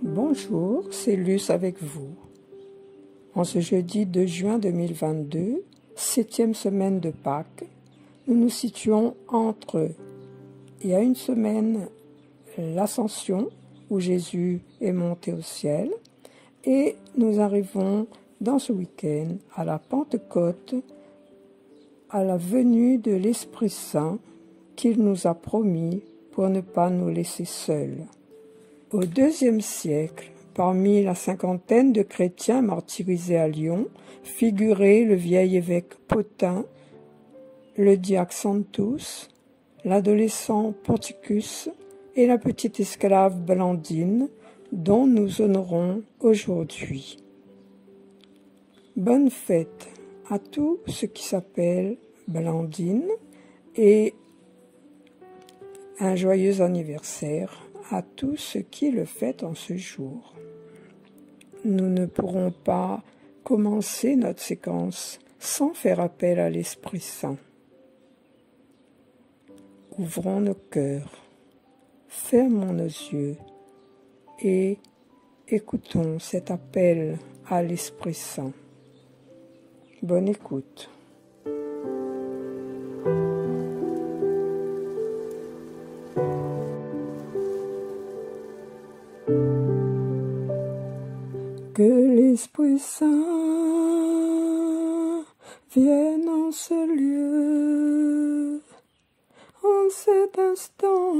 Bonjour, c'est Luce avec vous. En ce jeudi 2 juin 2022, 7e semaine de Pâques, nous nous situons entre, il y a une semaine, l'Ascension, où Jésus est monté au ciel, et nous arrivons dans ce week-end à la Pentecôte, à la venue de l'Esprit Saint qu'il nous a promis pour ne pas nous laisser seuls. Au IIe siècle, parmi la cinquantaine de chrétiens martyrisés à Lyon, figuraient le vieil évêque Pothin, le diacre Santus, l'adolescent Ponticus et la petite esclave Blandine, dont nous honorons aujourd'hui. Bonne fête à tous ceux qui s'appellent Blandine et un joyeux anniversaire à tous ceux qui le fêtent en ce jour. Nous ne pourrons pas commencer notre séquence sans faire appel à l'Esprit Saint. Ouvrons nos cœurs, fermons nos yeux et écoutons cet appel à l'Esprit Saint. Bonne écoute. Que l'Esprit Saint vienne en ce lieu, en cet instant,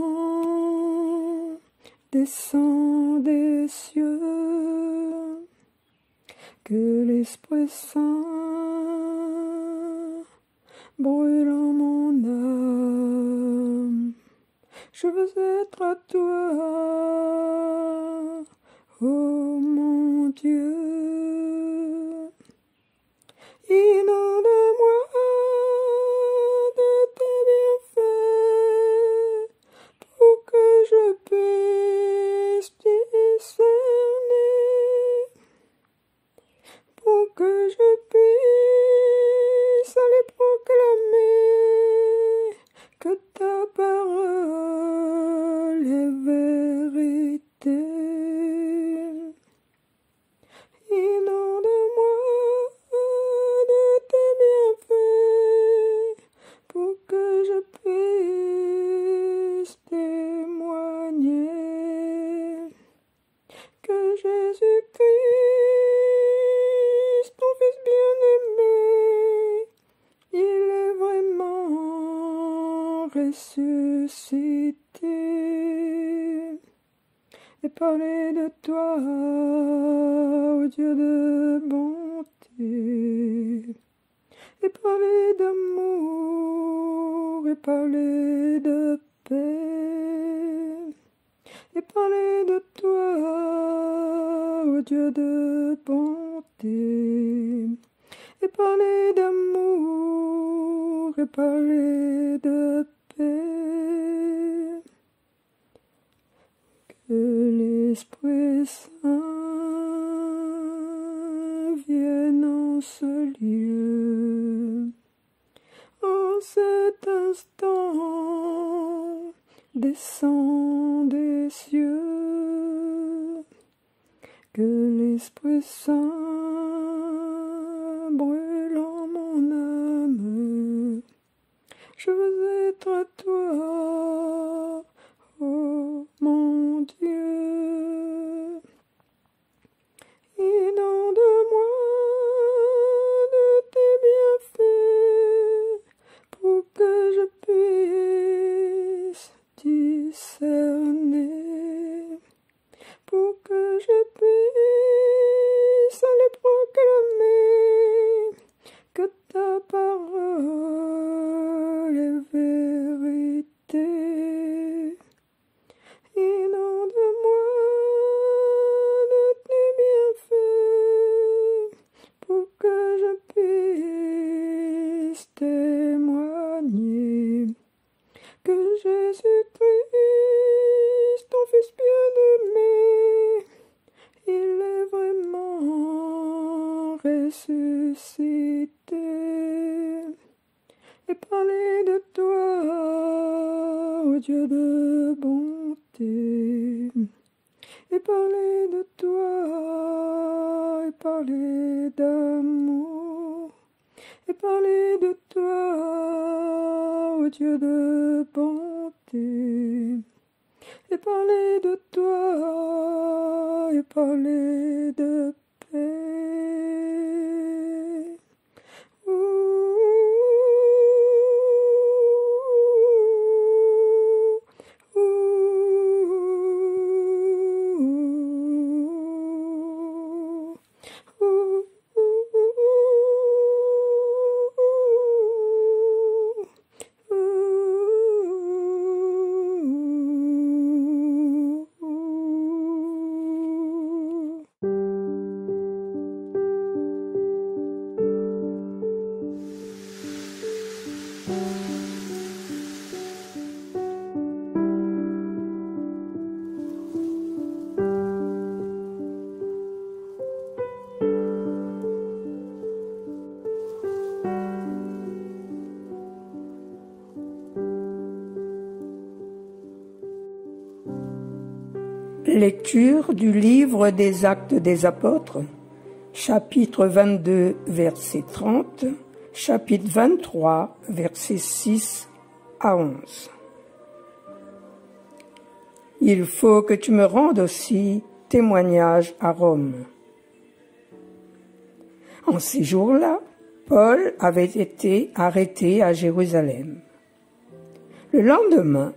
descend des cieux. Que l'Esprit Saint brûle en mon âme, je veux être à toi, ô mon Dieu. Inonde-moi de tes bienfaits pour que je puisse discerner, pour que je puisse aller proclamer que ta parole est vérité. Inonde-moi de tes bienfaits pour que je puisse témoigner que Jésus-Christ, ton Fils bien-aimé, il est vraiment ressuscité. Et parler de toi, ô Dieu de bonté, et parler d'amour, et parler de paix, et parler de toi, ô Dieu de bonté, et parler d'amour, et parler de paix. Que l'Esprit Saint vienne en ce lieu, en cet instant, descend des cieux. Que l'Esprit Saint brûle en mon âme, je veux être à toi, ô mon Dieu. Inonde-moi de tes bienfaits pour que je puisse discerner, pour que je puisse aller proclamer que ta parole est vérité. que Jésus-Christ, ton Fils bien-aimé, il est vraiment ressuscité. Et parler de toi, ô Dieu de bonté. Et parler de toi, et parler d'amour. Et parler de toi, ô Dieu de bonté. Et parler de toi, et parler de paix. Lecture du livre des Actes des Apôtres, chapitre 22, verset 30, chapitre 23, versets 6 à 11. Il faut que tu me rendes aussi témoignage à Rome. En ces jours-là, Paul avait été arrêté à Jérusalem. Le lendemain,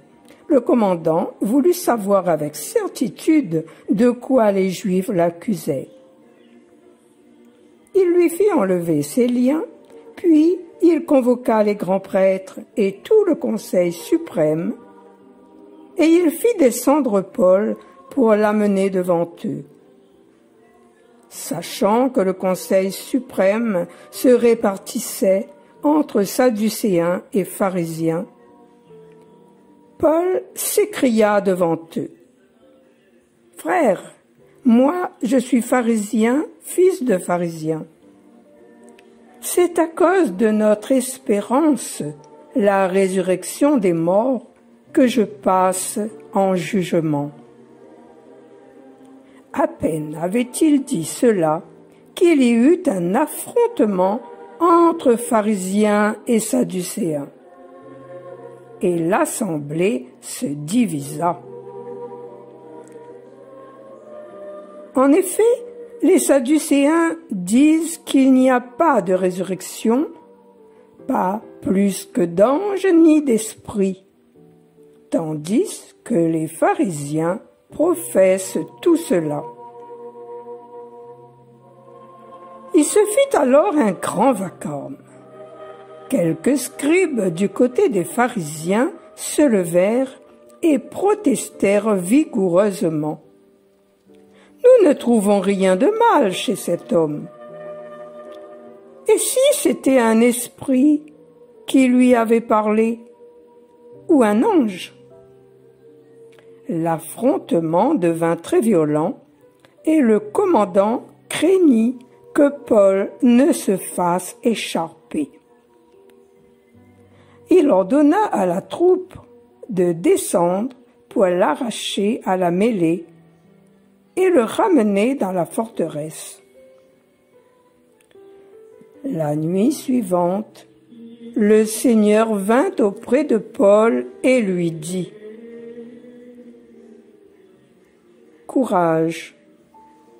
le commandant voulut savoir avec certitude de quoi les Juifs l'accusaient. Il lui fit enlever ses liens, puis il convoqua les grands prêtres et tout le conseil suprême, et il fit descendre Paul pour l'amener devant eux. Sachant que le conseil suprême se répartissait entre Sadducéens et pharisiens, Paul s'écria devant eux. « Frères, moi je suis pharisien, fils de pharisien. C'est à cause de notre espérance, la résurrection des morts, que je passe en jugement. » À peine avait-il dit cela qu'il y eut un affrontement entre pharisiens et sadducéens. Et l'assemblée se divisa. En effet, les Sadducéens disent qu'il n'y a pas de résurrection, pas plus que d'anges ni d'esprits, tandis que les pharisiens professent tout cela. Il se fit alors un grand vacarme. Quelques scribes du côté des pharisiens se levèrent et protestèrent vigoureusement. « Nous ne trouvons rien de mal chez cet homme. Et si c'était un esprit qui lui avait parlé, ou un ange ?» L'affrontement devint très violent et le commandant craignit que Paul ne se fasse écharper. Il ordonna à la troupe de descendre pour l'arracher à la mêlée et le ramener dans la forteresse. La nuit suivante, le Seigneur vint auprès de Paul et lui dit : « Courage,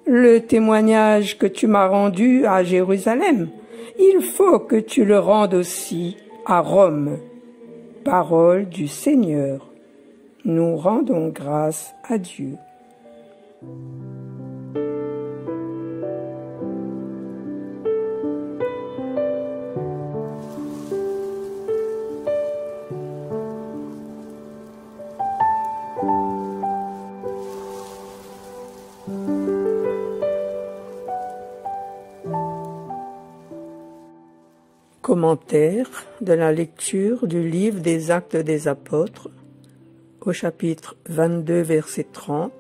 le témoignage que tu m'as rendu à Jérusalem, il faut que tu le rendes aussi à Rome. Parole du Seigneur. Nous rendons grâce à Dieu. » commentaire de la lecture du livre des Actes des Apôtres au chapitre 22, verset 30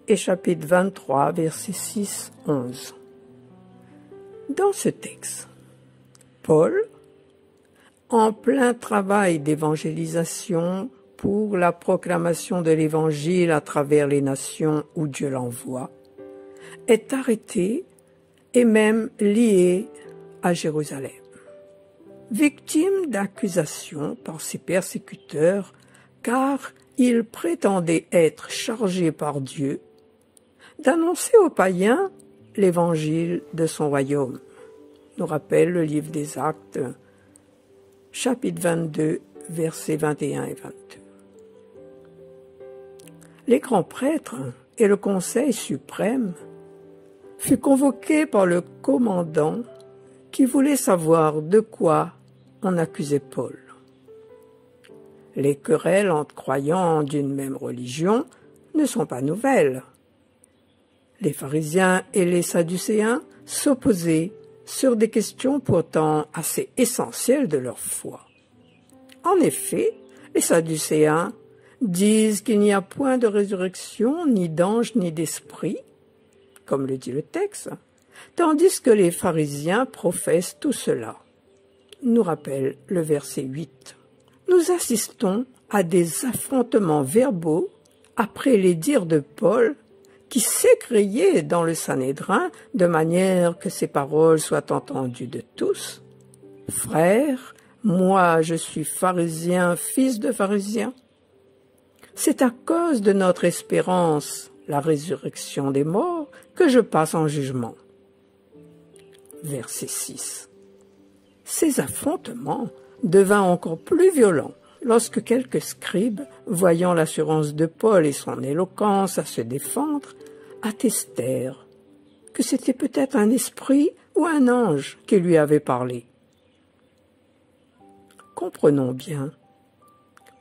et chapitre 23, verset 6-11. Dans ce texte, Paul, en plein travail d'évangélisation pour la proclamation de l'Évangile à travers les nations où Dieu l'envoie, est arrêté et même lié à Jérusalem. Victime d'accusations par ses persécuteurs, car il prétendait être chargé par Dieu d'annoncer aux païens l'évangile de son royaume, nous rappelle le livre des Actes, chapitre 22, versets 21 et 22. Les grands prêtres et le Conseil suprême fut convoqué par le commandant qui voulait savoir de quoi on accusait Paul. Les querelles entre croyants d'une même religion ne sont pas nouvelles. Les pharisiens et les sadducéens s'opposaient sur des questions pourtant assez essentielles de leur foi. En effet, les sadducéens disent qu'il n'y a point de résurrection, ni d'ange, ni d'esprit, comme le dit le texte, tandis que les pharisiens professent tout cela, nous rappelle le verset 8. Nous assistons à des affrontements verbaux après les dires de Paul qui s'écriait dans le Sanhédrin de manière que ces paroles soient entendues de tous. « Frères, moi je suis pharisien, fils de pharisien. C'est à cause de notre espérance, la résurrection des morts, que je passe en jugement. » Verset 6. Ces affrontements devinrent encore plus violents lorsque quelques scribes, voyant l'assurance de Paul et son éloquence à se défendre, attestèrent que c'était peut-être un esprit ou un ange qui lui avait parlé. Comprenons bien,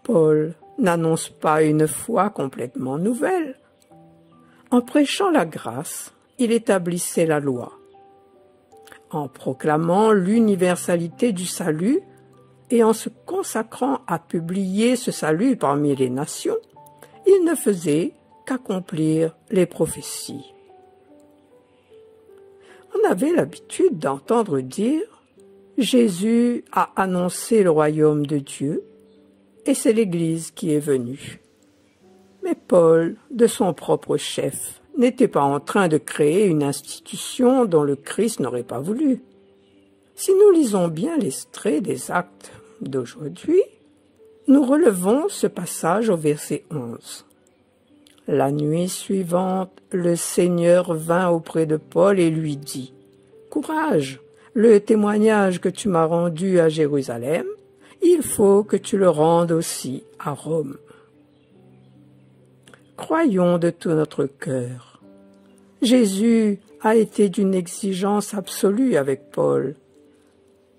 Paul n'annonce pas une foi complètement nouvelle. En prêchant la grâce, il établissait la loi. En proclamant l'universalité du salut et en se consacrant à publier ce salut parmi les nations, il ne faisait qu'accomplir les prophéties. On avait l'habitude d'entendre dire « Jésus a annoncé le royaume de Dieu et c'est l'Église qui est venue ». Mais Paul, de son propre chef, n'était pas en train de créer une institution dont le Christ n'aurait pas voulu. Si nous lisons bien l'extrait des Actes d'aujourd'hui, nous relevons ce passage au verset 11. La nuit suivante, le Seigneur vint auprès de Paul et lui dit « Courage, le témoignage que tu m'as rendu à Jérusalem, il faut que tu le rendes aussi à Rome. » Croyons de tout notre cœur. Jésus a été d'une exigence absolue avec Paul.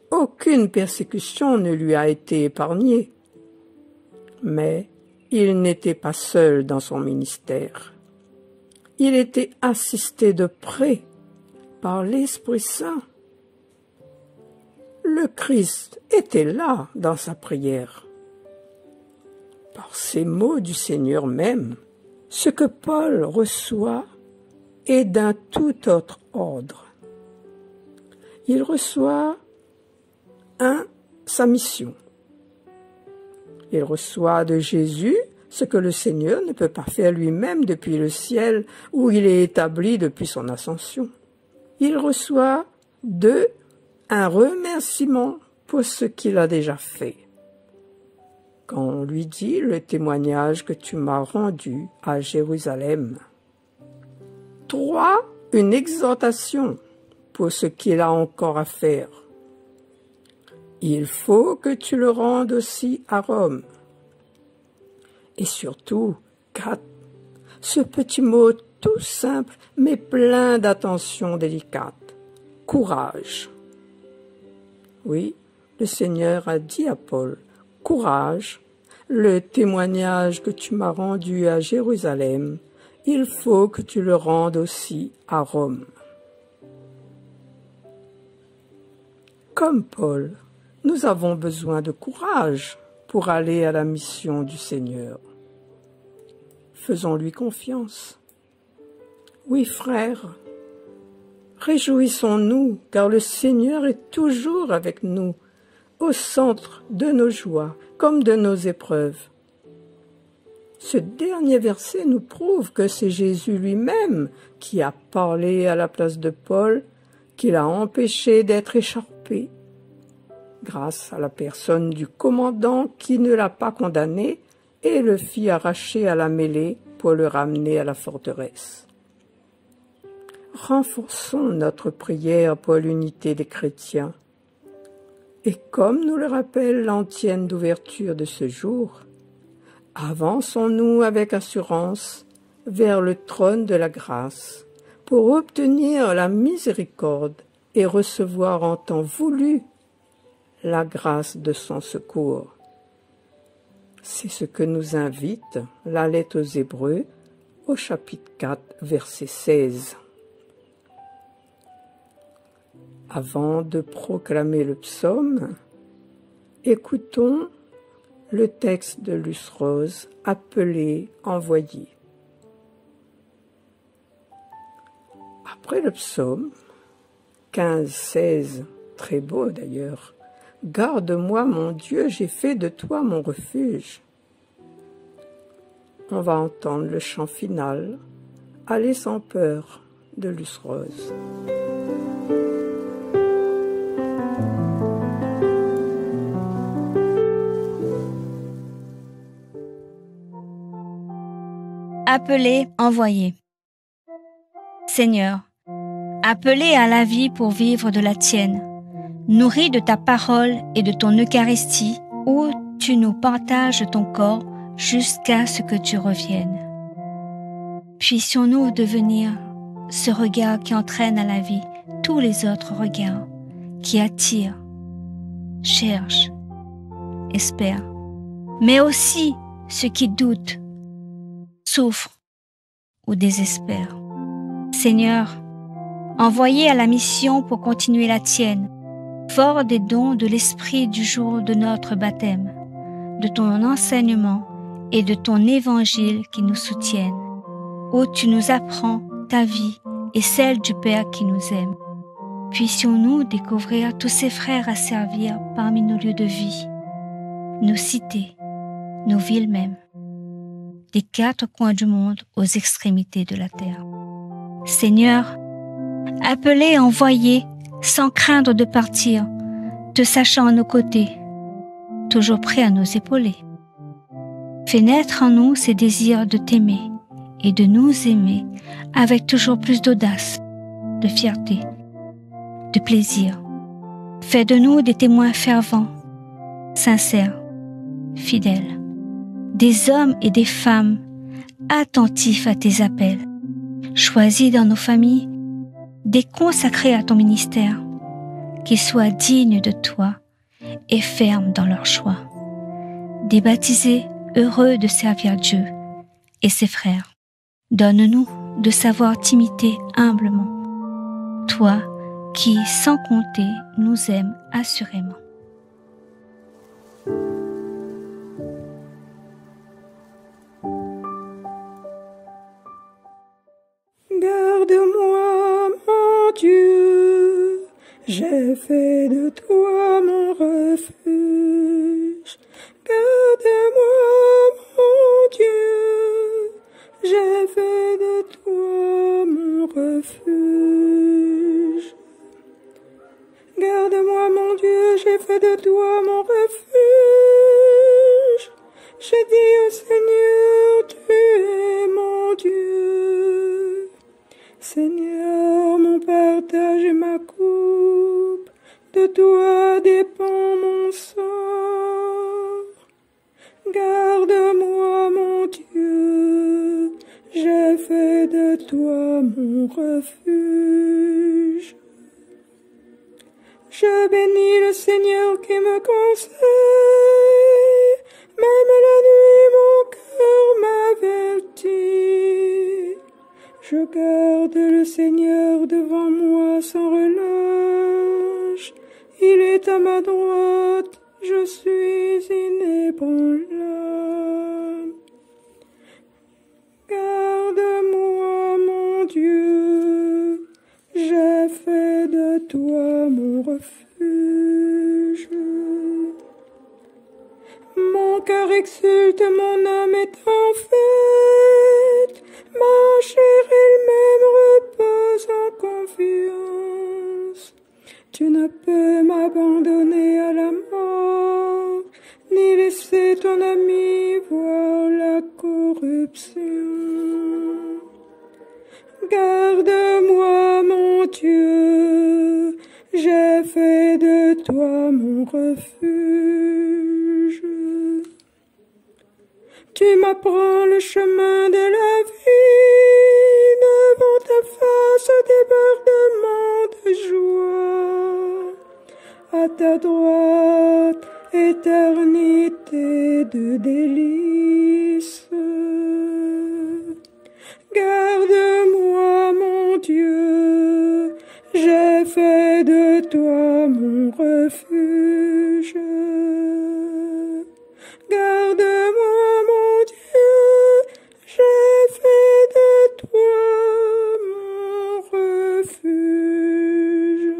Aucune persécution ne lui a été épargnée. Mais il n'était pas seul dans son ministère. Il était assisté de près par l'Esprit Saint. Le Christ était là dans sa prière. Par ces mots du Seigneur même, ce que Paul reçoit est d'un tout autre ordre. Il reçoit sa mission. Il reçoit de Jésus ce que le Seigneur ne peut pas faire lui-même depuis le ciel où il est établi depuis son ascension. Il reçoit un remerciement pour ce qu'il a déjà fait. Quand on lui dit le témoignage que tu m'as rendu à Jérusalem. 3, une exhortation pour ce qu'il a encore à faire. Il faut que tu le rendes aussi à Rome. Et surtout, 4, ce petit mot tout simple mais plein d'attention délicate. Courage. Oui, le Seigneur a dit à Paul, courage, le témoignage que tu m'as rendu à Jérusalem, il faut que tu le rendes aussi à Rome. Comme Paul, nous avons besoin de courage pour aller à la mission du Seigneur. Faisons-lui confiance. Oui, frères, réjouissons-nous, car le Seigneur est toujours avec nous, au centre de nos joies comme de nos épreuves. Ce dernier verset nous prouve que c'est Jésus lui-même qui a parlé à la place de Paul, qui l'a empêché d'être écharpé. Grâce à la personne du commandant qui ne l'a pas condamné et le fit arracher à la mêlée pour le ramener à la forteresse. Renforçons notre prière pour l'unité des chrétiens. Et comme nous le rappelle l'antienne d'ouverture de ce jour, avançons-nous avec assurance vers le trône de la grâce pour obtenir la miséricorde et recevoir en temps voulu la grâce de son secours. C'est ce que nous invite la lettre aux Hébreux au chapitre 4, verset 16. Avant de proclamer le psaume, écoutons le texte de Luce Rose appelé « Envoyé ». Après le psaume, 15-16, très beau d'ailleurs, « Garde-moi, mon Dieu, j'ai fait de toi mon refuge ». On va entendre le chant final, « Aller sans peur » de Luce Rose. Appelé, envoyé. Seigneur, appelé à la vie pour vivre de la tienne, nourri de ta parole et de ton Eucharistie, où tu nous partages ton corps jusqu'à ce que tu reviennes. Puissions-nous devenir ce regard qui entraîne à la vie tous les autres regards, qui attirent, cherchent, espèrent, mais aussi ceux qui doutent, souffrent ou désespèrent. Seigneur, envoyé à la mission pour continuer la tienne, fort des dons de l'Esprit du jour de notre baptême, de ton enseignement et de ton évangile qui nous soutiennent, où tu nous apprends ta vie et celle du Père qui nous aime. Puissions-nous découvrir tous ces frères à servir parmi nos lieux de vie, nos cités, nos villes mêmes, des quatre coins du monde aux extrémités de la terre. Seigneur, appelé, envoyé, sans craindre de partir, te sachant à nos côtés, toujours prêt à nous épauler. Fais naître en nous ces désirs de t'aimer et de nous aimer avec toujours plus d'audace, de fierté, de plaisir. Fais de nous des témoins fervents, sincères, fidèles, des hommes et des femmes attentifs à tes appels, choisis dans nos familles, des consacrés à ton ministère, qui soient dignes de toi et fermes dans leur choix, des baptisés heureux de servir Dieu et ses frères. Donne-nous de savoir t'imiter humblement, toi qui, sans compter, nous aimes assurément. Garde-moi, mon Dieu, j'ai fait de toi mon refuge. Garde-moi, mon Dieu, j'ai fait de toi mon refuge. Garde-moi, mon Dieu, j'ai fait de toi mon refuge. J'ai dit au Seigneur, tu es mon Dieu. Seigneur, mon partage et ma coupe, de toi dépend mon sort. Garde-moi, mon Dieu, j'ai fait de toi mon refuge. Je bénis le Seigneur qui me conseille, même la nuit mon cœur m'avertit. Je garde le Seigneur devant moi sans relâche, Il est à ma droite, je suis inébranlable. Garde-moi, mon Dieu, j'ai fait de toi mon refuge. Mon cœur exulte, mon âme est en fête, ma chair elle-même repose en confiance. Tu ne peux m'abandonner à la mort, ni laisser ton ami voir la corruption. Garde-moi, mon Dieu, j'ai fait de toi mon refuge. Tu m'apprends le chemin de la vie, devant ta face débordement de joie. À ta droite, éternité de délices. Garde-moi, mon Dieu, j'ai fait de toi mon refuge. Garde-moi, mon Dieu, j'ai fait de toi mon refuge.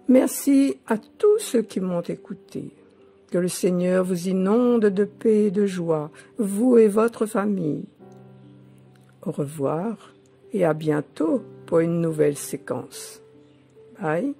Merci à tous ceux qui m'ont écouté. Que le Seigneur vous inonde de paix et de joie, vous et votre famille. Au revoir et à bientôt pour une nouvelle séquence. Bye.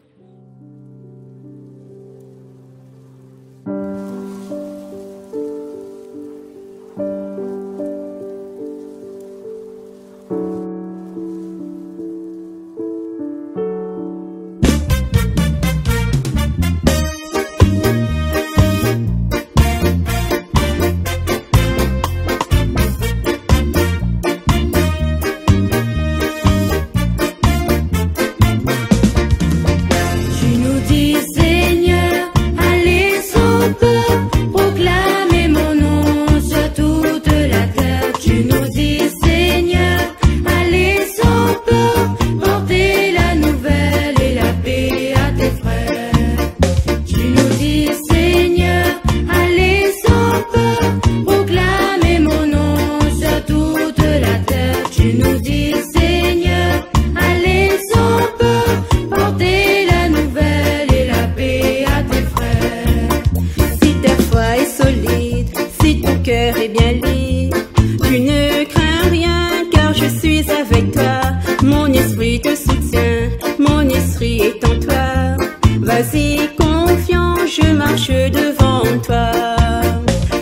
Vas-y, confiant, je marche devant toi.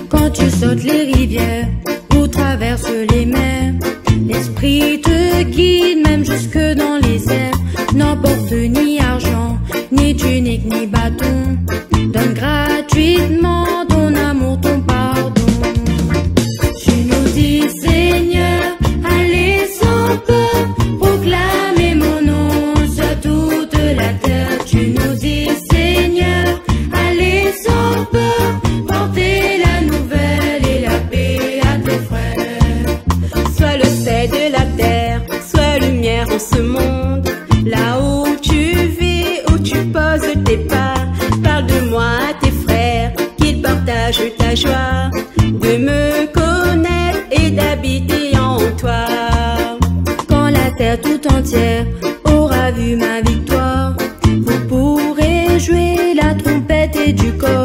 Quand tu sautes les rivières ou traverses les mers, l'esprit te guide même jusque dans les airs. N'emporte ni argent, ni tunique, ni bâton. Donne gratuitement ton amour, ton pardon. Tu nous dis, Seigneur, allez sans peur, proclamer mon nom sur toute la terre. Tu nous dis, Seigneur, allez sans peur, porter la nouvelle et la paix à tes frères. Sois le sel de la terre, sois lumière en ce monde. Là où tu vis, où tu poses tes pas, parle de moi à tes frères, qu'ils partagent ta joie de me connaître et d'habiter en toi. Quand la terre tout entière aura vu ma victoire, vous pourrez jouer la trompette et du corps.